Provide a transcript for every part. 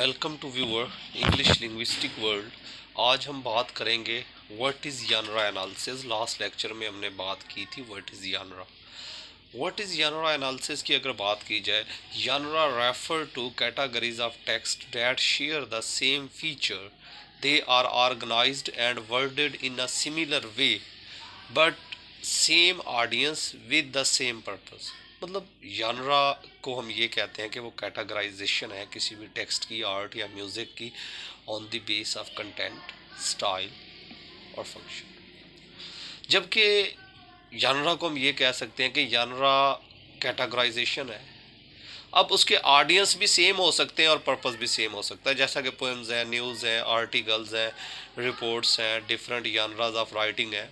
Welcome to viewer English linguistic world. आज हम बात करेंगे what is genre analysis. Last lecture में हमने बात की थी what is genre. What is genre analysis की अगर बात की जाए, genre refer to categories of text that share the same feature, they are organised and worded in a similar way but same audience with the same purpose. मतलब genre को हम ये कहते हैं कि वो कैटेगराइजेशन है किसी भी टेक्स्ट की, आर्ट या म्यूज़िक की, on the base of content, style और फंक्शन। जबकि यानरा को हम ये कह सकते हैं कि यानरा कैटेगराइजेशन है। अब उसके ऑडियंस भी सेम हो सकते हैं और पर्पस भी सेम हो सकता है, जैसा कि पोएम्स हैं, न्यूज़ हैं, आर्टिकल्स हैं, रिपोर्ट्स हैं, डिफरेंट यानराज ऑफ राइटिंग है।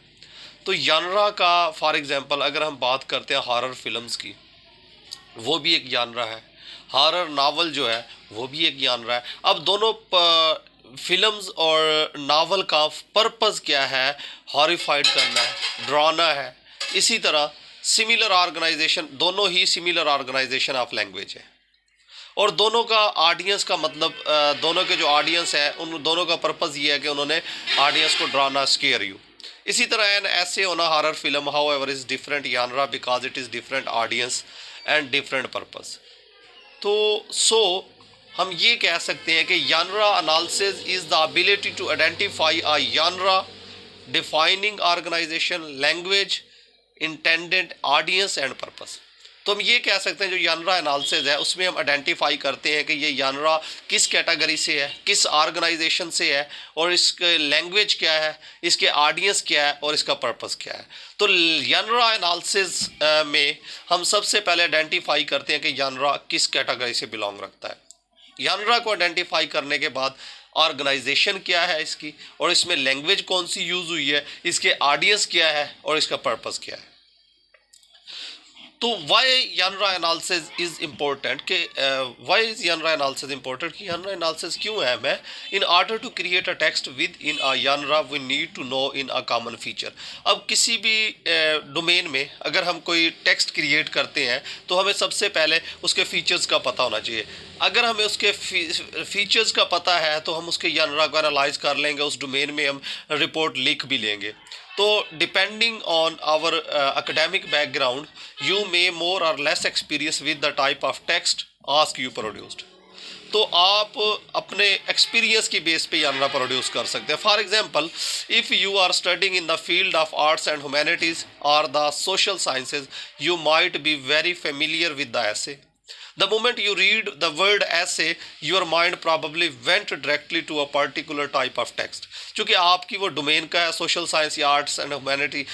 तो यानरा का फॉर एग्जांपल अगर हम बात करते हैं हॉरर फिल्म्स की, वो भी एक यानरा है। हॉरर नावल जो है वो भी एक यानरा है। अब दोनों फिल्म्स और नावल का पर्पस क्या है? हॉरिफाइड करना है, डराना है। इसी तरह सिमिलर ऑर्गेनाइजेशन, दोनों ही सिमिलर ऑर्गेनाइजेशन ऑफ लैंग्वेज है और दोनों का ऑडियंस का मतलब दोनों के जो ऑडियंस है उन दोनों का पर्पस ये है कि उन्होंने ऑडियंस को डराना, स्केयर यू। इसी तरह an essay on a horror film however is different genre because it is different audience and different purpose. तो हम ये कह सकते हैं कि genre analysis is the ability to identify a genre defining organisation, language, intended audience and purpose. तो हम ये कह सकते हैं जो यानरा एनालिसिस है उसमें हम आइडेंटिफाई करते हैं कि ये यानरा किस कैटेगरी से है, किस ऑर्गेनाइजेशन से है और इसके लैंग्वेज क्या है, इसके ऑडियंस क्या है और इसका पर्पस क्या है। तो यानरा एनालिसिस में हम सबसे पहले आइडेंटिफाई करते हैं कि यानरा किस कैटेगरी से बिलोंग रखता है। यानरा को आइडेंटिफाई करने के बाद ऑर्गेनाइजेशन क्या है इसकी और इसमें लैंग्वेज कौन सी यूज़ हुई है, इसके ऑडियंस क्या है और इसका पर्पस क्या है। तो why genre analysis is important कि why is genre analysis important कि यानरा एनालिसिस क्यों है? मैं in order to create a text within a genre we need to know in a common feature. अब किसी भी डोमेन में अगर हम कोई टेक्स्ट क्रिएट करते हैं तो हमें सबसे पहले उसके फीचर्स का पता होना चाहिए। अगर हमें उसके फीचर्स का पता है तो हम उसके यानरा को एनालाइज कर लेंगे, उस डोमेन में हम रिपोर्ट लिख भी लेंगे। तो depending on our academic background you may more or less experience with the type of text ask you produced. तो आप अपने एक्सपीरियंस की बेस पे यानरा प्रोड्यूस कर सकते हैं। For example, if you are studying in the field of arts and humanities or the social sciences you might be very familiar with the essay. The moment you read the word essay, your mind probably went directly to a particular type of text. क्योंकि आपकी वो domain का है, social science या arts and humanity,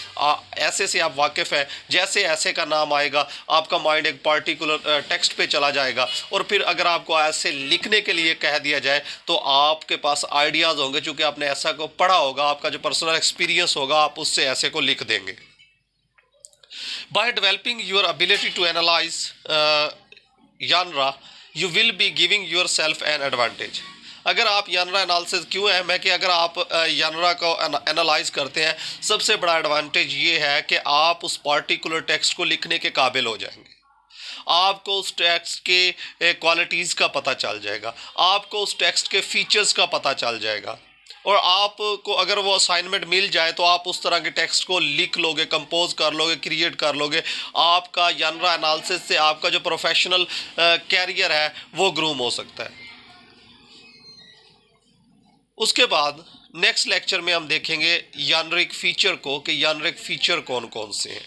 ऐसे से आप वाकिफ़ है। जैसे ऐसे का नाम आएगा आपका माइंड एक पार्टिकुलर टेक्स्ट पे चला जाएगा और फिर अगर आपको ऐसे लिखने के लिए कह दिया जाए तो आपके पास आइडियाज़ होंगे, चूँकि आपने ऐसा को पढ़ा होगा, आपका जो पर्सनल एक्सपीरियंस होगा आप उससे ऐसे को लिख देंगे। By developing your ability to analyze genre you will be giving yourself an advantage. अगर आप यानरा एनालिसिस क्यों है मैं कि अगर आप यानरा को एनालाइज करते हैं, सबसे बड़ा एडवांटेज ये है कि आप उस पार्टिकुलर टेक्स्ट को लिखने के काबिल हो जाएंगे। आपको उस टेक्स्ट के क्वालिटीज़ का पता चल जाएगा, आपको उस टेक्स्ट के फीचर्स का पता चल जाएगा और आपको अगर वो असाइनमेंट मिल जाए तो आप उस तरह के टेक्स्ट को लिख लोगे, कंपोज कर लोगे, क्रिएट कर लोगे। आपका यानरा एनालिसिस से आपका जो प्रोफेशनल कैरियर है वो ग्रूम हो सकता है। उसके बाद नेक्स्ट लेक्चर में हम देखेंगे यानरिक फीचर को कि यानरिक फीचर कौन कौन से हैं।